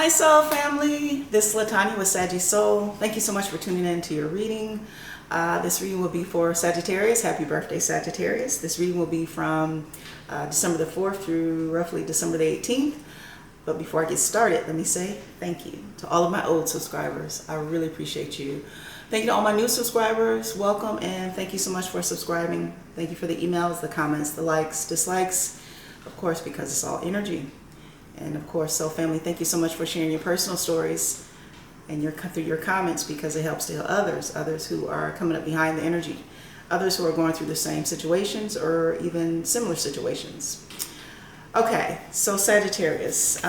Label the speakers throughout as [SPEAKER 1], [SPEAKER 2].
[SPEAKER 1] Hi Soul family, this is LaTonya with Sagii Soul. Thank you so much for tuning in to your reading. This reading will be for Sagittarius. Happy birthday Sagittarius. This reading will be from December the 4th through roughly December the 18th. But before I get started, let me say thank you to all of my old subscribers. I really appreciate you. Thank you to all my new subscribers. Welcome and thank you so much for subscribing. Thank you for the emails, the comments, the likes, dislikes, of course, because it's all energy. And of course, Soul family, thank you so much for sharing your personal stories and through your comments, because it helps to help others who are coming up behind the energy, others who are going through the same situations or even similar situations. Okay, so Sagittarius,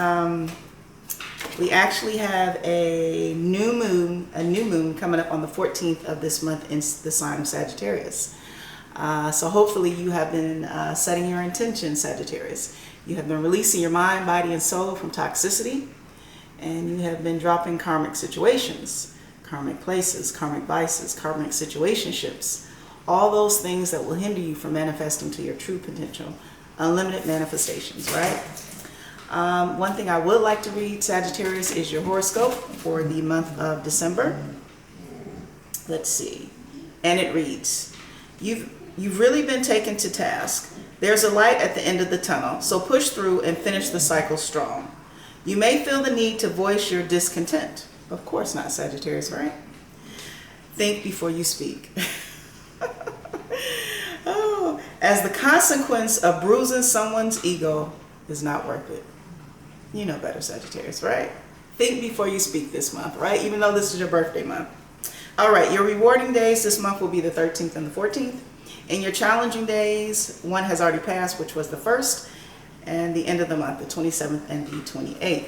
[SPEAKER 1] we actually have a new moon coming up on the 14th of this month in the sign of Sagittarius. So hopefully you have been setting your intention, Sagittarius. You have been releasing your mind, body, and soul from toxicity, and you have been dropping karmic situations, karmic places, karmic vices, karmic situationships, all those things that will hinder you from manifesting to your true potential, unlimited manifestations, right? One thing I would like to read, Sagittarius, is your horoscope for the month of December. Let's see. And it reads, You've really been taken to task. There's a light at the end of the tunnel, so push through and finish the cycle strong. You may feel the need to voice your discontent. Of course not, Sagittarius, right? Think before you speak. Oh, as the consequence of bruising someone's ego is not worth it. You know better, Sagittarius, right? Think before you speak this month, right? Even though this is your birthday month. All right, your rewarding days this month will be the 13th and the 14th. In your challenging days, one has already passed, which was the 1st, and the end of the month, the 27th and the 28th.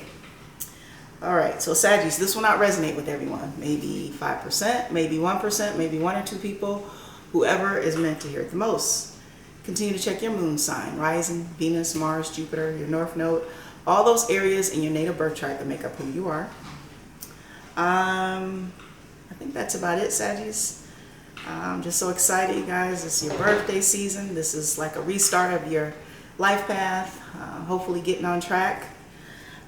[SPEAKER 1] All right, so Saggies, this will not resonate with everyone. Maybe 5%, maybe 1%, maybe 1 or 2 people, whoever is meant to hear it the most. Continue to check your moon sign, rising, Venus, Mars, Jupiter, your north node, all those areas in your natal birth chart that make up who you are. I think that's about it, Saggies. I'm just so excited, you guys. It's your birthday season. This is like a restart of your life path, hopefully getting on track.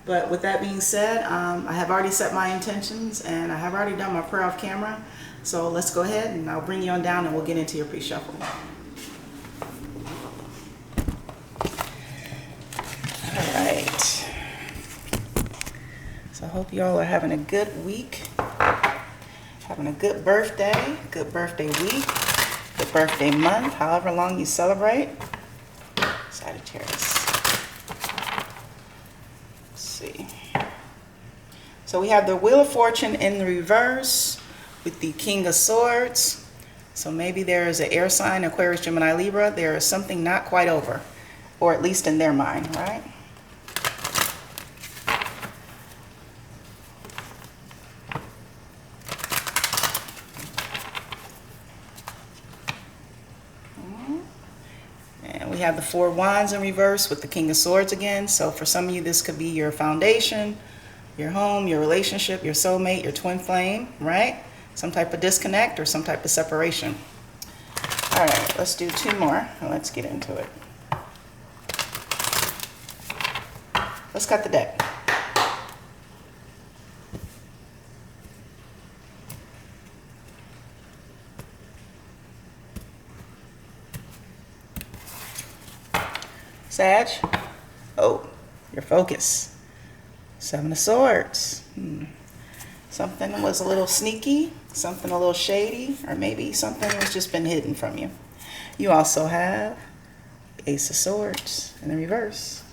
[SPEAKER 1] But with that being said, I have already set my intentions and I have already done my prayer off camera. So let's go ahead and I'll bring you on down and we'll get into your pre-shuffle. All right. So I hope you all are having a good week. Having a good birthday week, good birthday month, however long you celebrate. Sagittarius. Let's see. So we have the Wheel of Fortune in the reverse with the King of Swords. So maybe there is an air sign, Aquarius, Gemini, Libra. There is something not quite over, or at least in their mind, right? We have the 4 Wands in reverse with the King of Swords again. So for some of you, this could be your foundation, your home, your relationship, your soulmate, your twin flame, right? Some type of disconnect or some type of separation. All right, let's do 2 more and let's get into it. Let's cut the deck. Sag, oh, your focus. 7 of Swords. Something was a little sneaky, something a little shady, or maybe something has just been hidden from you. You also have Ace of Swords in the reverse.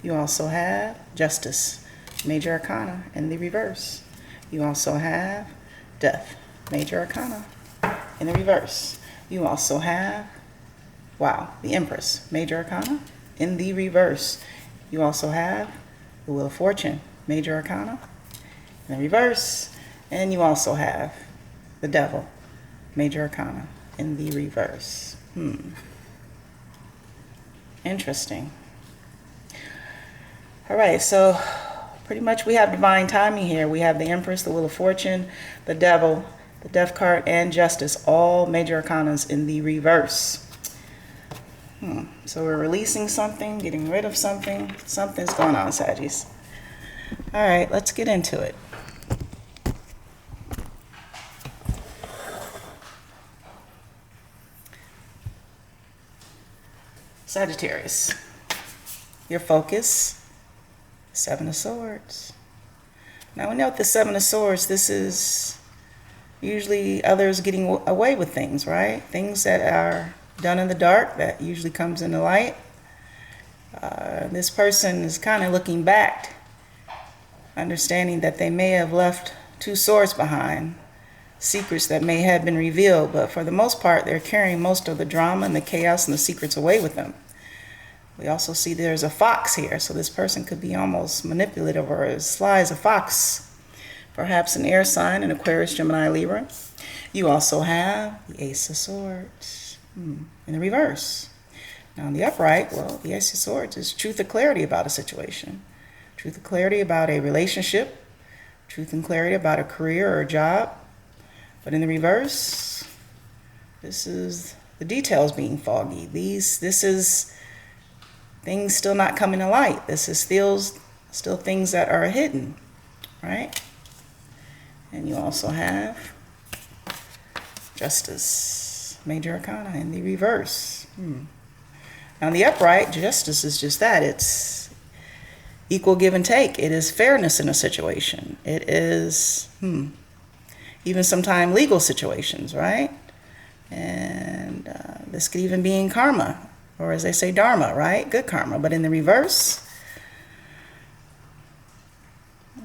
[SPEAKER 1] You also have Justice, Major Arcana in the reverse. You also have Death, Major Arcana in the reverse. You also have, wow, the Empress, Major Arcana in the reverse. You also have the Wheel of Fortune, Major Arcana in the reverse. And you also have the Devil, Major Arcana in the reverse. Interesting. All right, so pretty much we have divine timing here. We have the Empress, the Wheel of Fortune, the Devil, the Death card, and Justice, all Major Arcanas in the reverse. So we're releasing something, getting rid of something. Something's going on, Saggies. All right, let's get into it. Sagittarius, your focus, Seven of Swords. Now we know with the Seven of Swords, this is usually others getting away with things, right? Things that are done in the dark that usually comes in the light. This person is kind of looking back, understanding that they may have left two swords behind, secrets that may have been revealed, but for the most part, they're carrying most of the drama and the chaos and the secrets away with them. We also see there's a fox here, so this person could be almost manipulative or as sly as a fox. Perhaps an air sign, an Aquarius, Gemini, Libra. You also have the Ace of Swords in the reverse. Now in the upright, well, the Ace of Swords is truth or clarity about a situation. Truth or clarity about a relationship. Truth and clarity about a career or a job. But in the reverse, this is the details being foggy. This is things still not coming to light. This is still things that are hidden, right? And you also have Justice, Major Arcana in the reverse. Now in the upright, Justice is just that. It's equal give and take. It is fairness in a situation. It is even sometimes legal situations, right? And this could even be in karma, or as they say, dharma, right? Good karma. But in the reverse,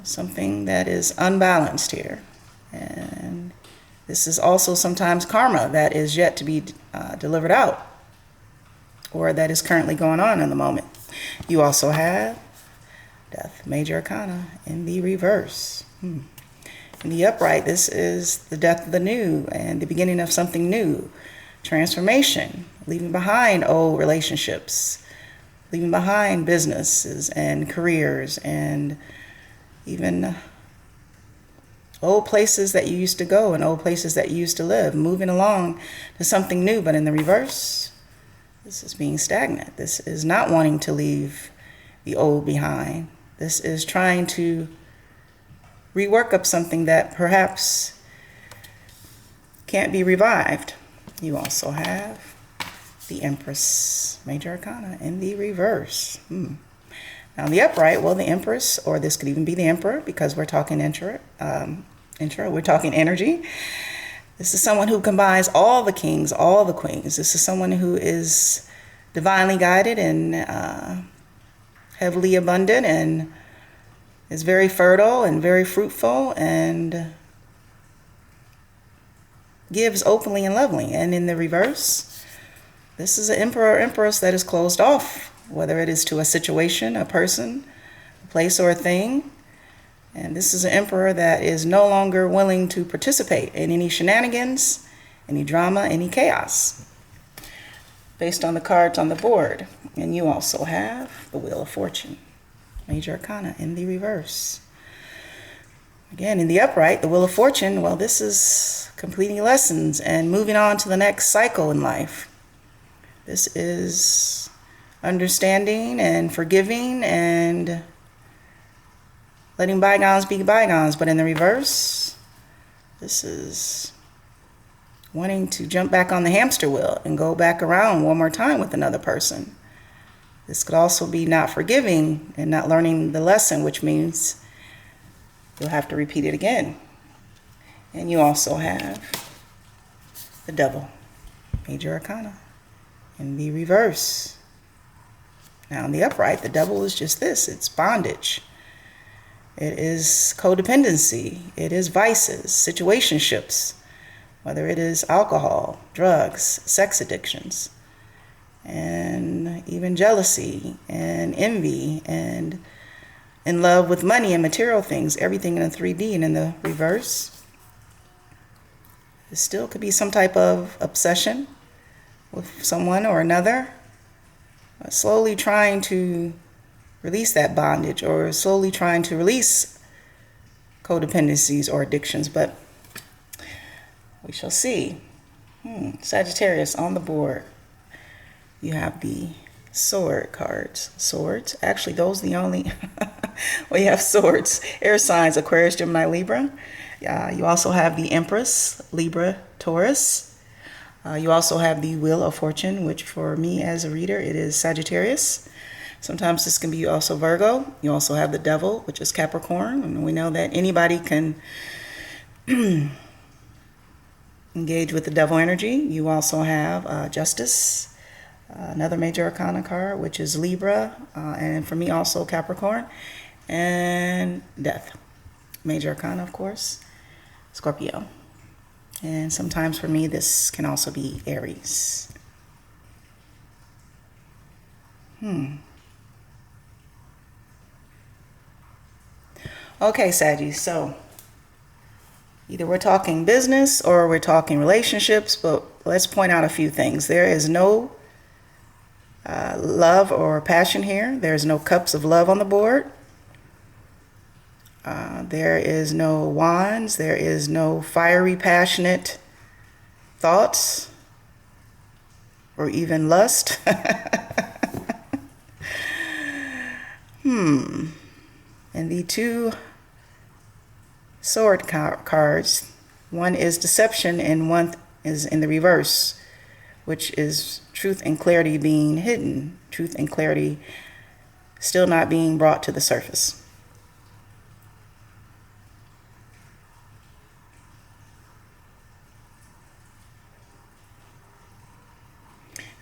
[SPEAKER 1] something that is unbalanced here. And this is also sometimes karma that is yet to be delivered out, or that is currently going on in the moment. You also have Death, Major Arcana in the reverse. In the upright, this is the death of the new and the beginning of something new. Transformation, leaving behind old relationships, leaving behind businesses and careers and even old places that you used to go and old places that you used to live, moving along to something new. But in the reverse, this is being stagnant. This is not wanting to leave the old behind. This is trying to rework up something that perhaps can't be revived. You also have the Empress, Major Arcana in the reverse. Now the upright, well, the Empress, or this could even be the Emperor, because we're talking we're talking energy. This is someone who combines all the kings, all the queens. This is someone who is divinely guided and heavily abundant and is very fertile and very fruitful and gives openly and lovingly. And in the reverse, this is an emperor or empress that is closed off, whether it is to a situation, a person, a place, or a thing. And this is an emperor that is no longer willing to participate in any shenanigans, any drama, any chaos, based on the cards on the board. And you also have the Wheel of Fortune, Major Arcana in the reverse. Again, in the upright, the Wheel of Fortune, well, this is completing lessons and moving on to the next cycle in life. This is understanding and forgiving and letting bygones be bygones. But in the reverse, this is wanting to jump back on the hamster wheel and go back around one more time with another person. This could also be not forgiving and not learning the lesson, which means you'll have to repeat it again. And you also have the Devil, Major Arcana in the reverse. Now in the upright, the Devil is just this. It's bondage. It is codependency. It is vices, situationships, whether it is alcohol, drugs, sex addictions, and even jealousy and envy and in love with money and material things, everything in a 3D. And in the reverse, it still could be some type of obsession with someone or another, slowly trying to release that bondage or slowly trying to release codependencies or addictions. But we shall see. Sagittarius on the board. You have the sword cards. Swords. Actually, those are the only We have Swords, air signs, Aquarius, Gemini, Libra. You also have the Empress, Libra, Taurus. You also have the Wheel of Fortune, which for me as a reader, it is Sagittarius. Sometimes this can be also Virgo. You also have the Devil, which is Capricorn. And we know that anybody can engage with the devil energy. You also have Justice, another major arcana card, which is Libra, and for me also Capricorn, and Death, major arcana, of course, Scorpio. And sometimes for me this can also be Aries. Okay, Sagii, so either we're talking business or we're talking relationships, but let's point out a few things. There is no love or passion here. There's no cups of love on the board. There is no wands. There is no fiery, passionate thoughts or even lust. And the two sword cards, one is deception and one is in the reverse, which is truth and clarity being hidden, truth and clarity still not being brought to the surface.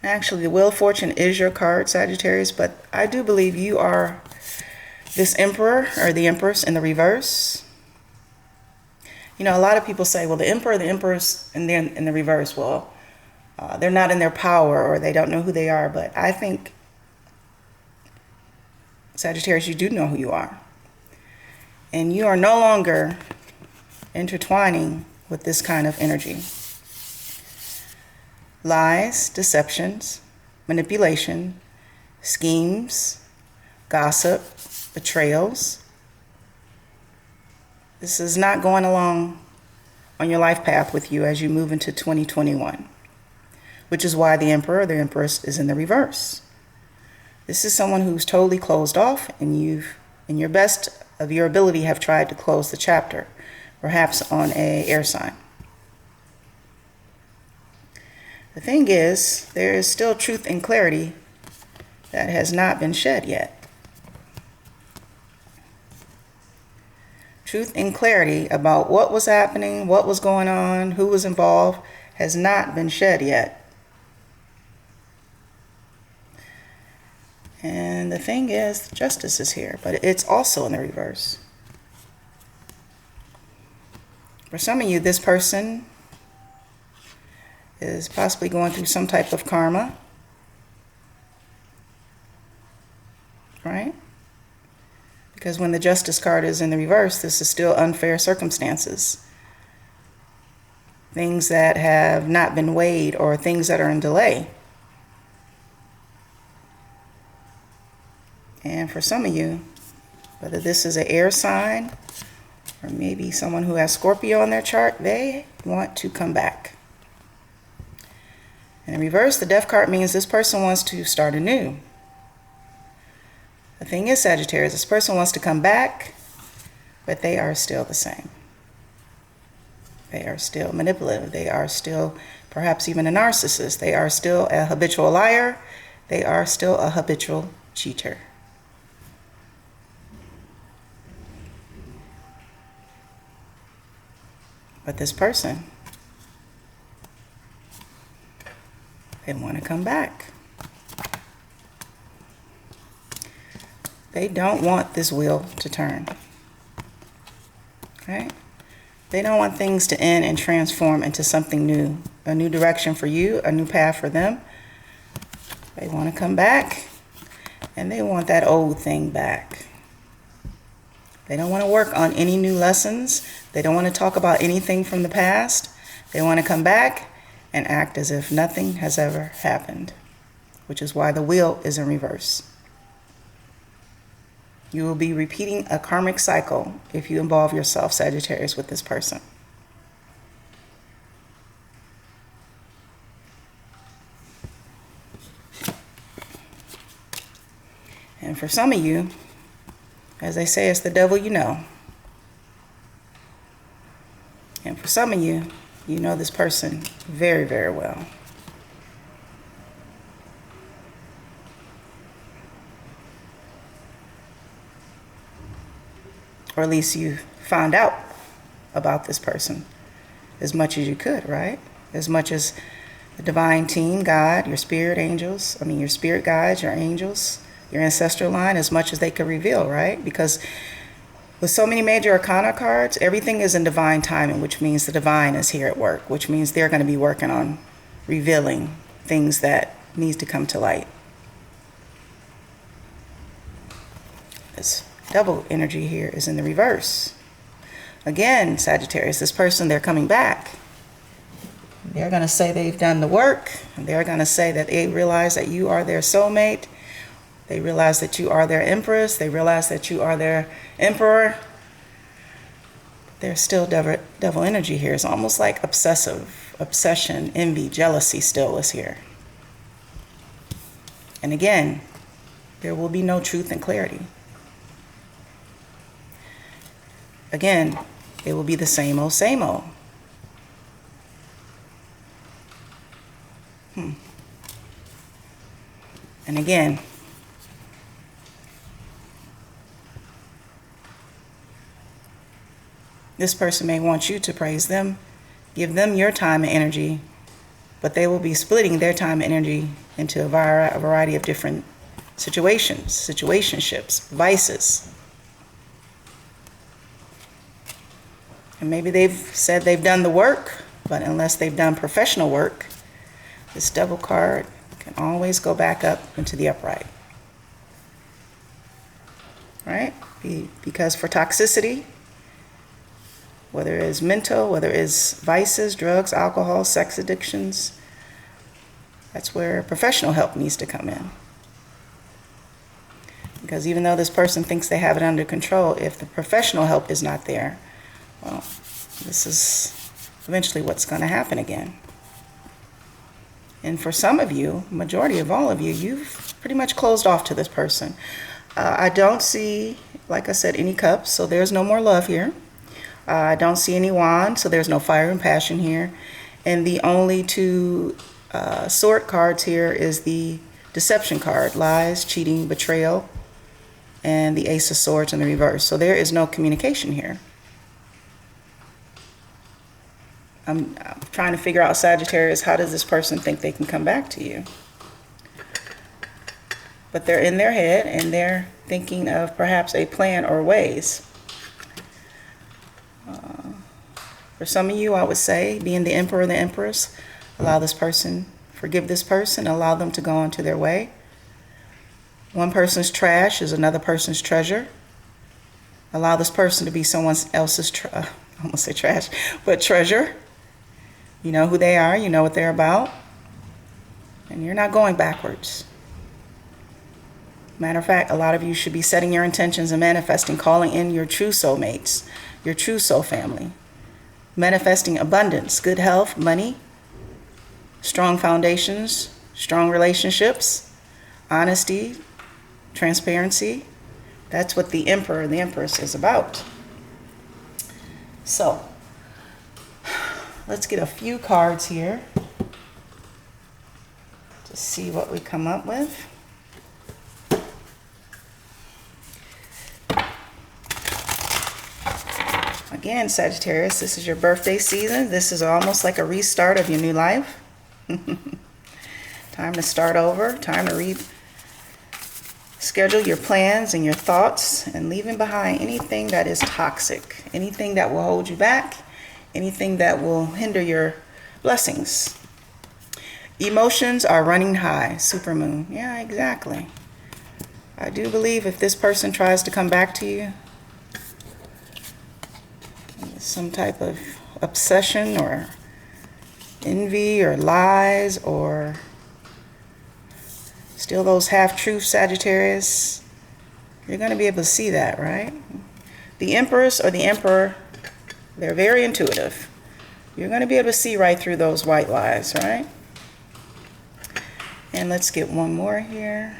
[SPEAKER 1] Actually, the Wheel of Fortune is your card, Sagittarius, but I do believe you are this Emperor or the Empress in the reverse. You know, a lot of people say, well, the Emperor, the Empress, and then in the reverse, well, they're not in their power or they don't know who they are. But I think, Sagittarius, you do know who you are. And you are no longer intertwining with this kind of energy. Lies, deceptions, manipulation, schemes, gossip, betrayals. This is not going along on your life path with you as you move into 2021, which is why the Emperor, the Empress, is in the reverse. This is someone who's totally closed off, and you've, in your best of your ability, have tried to close the chapter, perhaps on an air sign. The thing is, there is still truth and clarity that has not been shed yet. Truth and clarity about what was happening, what was going on, who was involved, has not been shed yet. And the thing is, justice is here, but it's also in the reverse. For some of you, this person is possibly going through some type of karma, right? Because when the Justice card is in the reverse, this is still unfair circumstances. Things that have not been weighed or things that are in delay. And for some of you, whether this is an air sign or maybe someone who has Scorpio on their chart, they want to come back. And in reverse, the Death card means this person wants to start anew. The thing is, Sagittarius, this person wants to come back, but they are still the same. They are still manipulative. They are still perhaps even a narcissist. They are still a habitual liar. They are still a habitual cheater. But this person, they want to come back. They don't want this wheel to turn. Okay? They don't want things to end and transform into something new. A new direction for you, a new path for them. They want to come back, and they want that old thing back. They don't want to work on any new lessons. They don't want to talk about anything from the past. They want to come back and act as if nothing has ever happened, which is why the wheel is in reverse. You will be repeating a karmic cycle if you involve yourself, Sagittarius, with this person. And for some of you, As they say, it's the devil you know. And for some of you, you know this person very, very well. Or at least you found out about this person as much as you could, right? As much as the divine team, God, your spirit angels, your spirit guides, your angels, your ancestral line, as much as they could reveal, right? Because with so many major arcana cards, everything is in divine timing, which means the divine is here at work, which means they're going to be working on revealing things that needs to come to light. This double energy here is in the reverse. Again, Sagittarius, this person, they're coming back. They're going to say they've done the work. They're going to say that they realize that you are their soulmate. They realize that you are their empress. They realize that you are their emperor. There's still devil energy here. It's almost like obsession, envy, jealousy still is here. And again, there will be no truth and clarity. Again, it will be the same old, same old. And again, this person may want you to praise them, give them your time and energy, but they will be splitting their time and energy into a variety of different situations, situationships, vices. And maybe they've said they've done the work, but unless they've done professional work, this devil card can always go back up into the upright. Right? Because for toxicity, whether it's mental, whether it's vices, drugs, alcohol, sex addictions, that's where professional help needs to come in. Because even though this person thinks they have it under control, if the professional help is not there, well, this is eventually what's going to happen again. And for some of you, majority of all of you, you've pretty much closed off to this person. I don't see, like I said, any cups, so there's no more love here. I don't see any wands, so there's no fire and passion here. And the only two sword cards here is the deception card, lies, cheating, betrayal, and the ace of swords in the reverse. So there is no communication here. I'm trying to figure out, Sagittarius, how does this person think they can come back to you? But they're in their head and they're thinking of perhaps a plan or ways. For some of you, I would say, being the emperor or the empress, allow this person, forgive this person, allow them to go on to their way. One person's trash is another person's treasure. Allow this person to be someone else's, I almost say trash, but treasure. You know who they are, you know what they're about, and you're not going backwards. Matter of fact, a lot of you should be setting your intentions and manifesting, calling in your true soulmates, your true soul family. Manifesting abundance, good health, money, strong foundations, strong relationships, honesty, transparency. That's what the emperor and the empress is about. So, let's get a few cards here to see what we come up with. Again, Sagittarius, this is your birthday season. This is almost like a restart of your new life. Time to start over. Time to reschedule your plans and your thoughts and leaving behind anything that is toxic, anything that will hold you back, anything that will hinder your blessings. Emotions are running high. Supermoon. Yeah, exactly. I do believe if this person tries to come back to you, some type of obsession or envy or lies or still those half-truths, Sagittarius, you're going to be able to see that, right? The Empress or the Emperor, they're very intuitive. You're going to be able to see right through those white lies, right? And let's get one more here.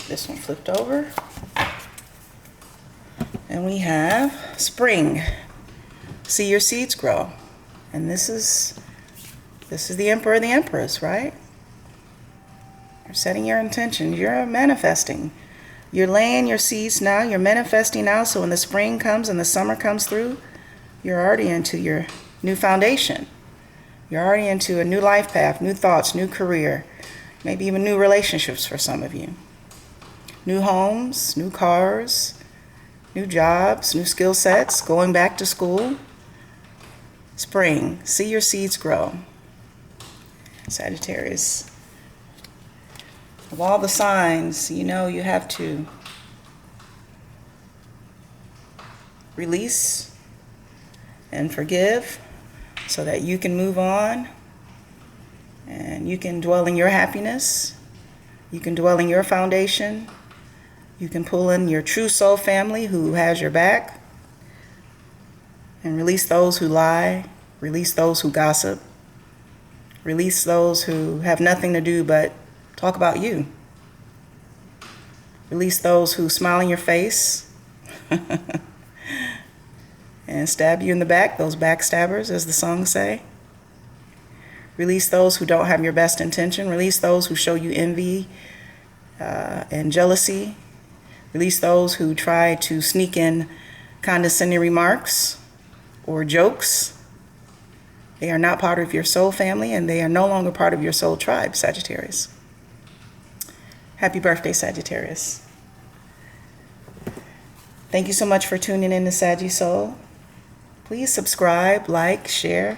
[SPEAKER 1] This one flipped over. And we have spring. See your seeds grow. And this is the Emperor and the Empress, right? You're setting your intention. You're manifesting. You're laying your seeds now. You're manifesting now. So when the spring comes and the summer comes through, you're already into your new foundation. You're already into a new life path, new thoughts, new career, maybe even new relationships for some of you. New homes, new cars, new jobs, new skill sets, going back to school. Spring, see your seeds grow. Sagittarius. Of all the signs, you know you have to release and forgive so that you can move on and you can dwell in your happiness. You can dwell in your foundation. You can pull in your true soul family who has your back and release those who lie, release those who gossip, release those who have nothing to do but talk about you. Release those who smile in your face and stab you in the back, those backstabbers, as the songs say. Release those who don't have your best intention. Release those who show you envy and jealousy. Release those who try to sneak in condescending remarks or jokes. They are not part of your soul family, and they are no longer part of your soul tribe, Sagittarius. Happy birthday, Sagittarius. Thank you so much for tuning in to Sagii Soul. Please subscribe, like, share,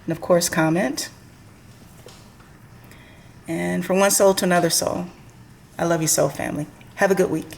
[SPEAKER 1] and of course, comment. And from one soul to another soul, I love you, soul family. Have a good week.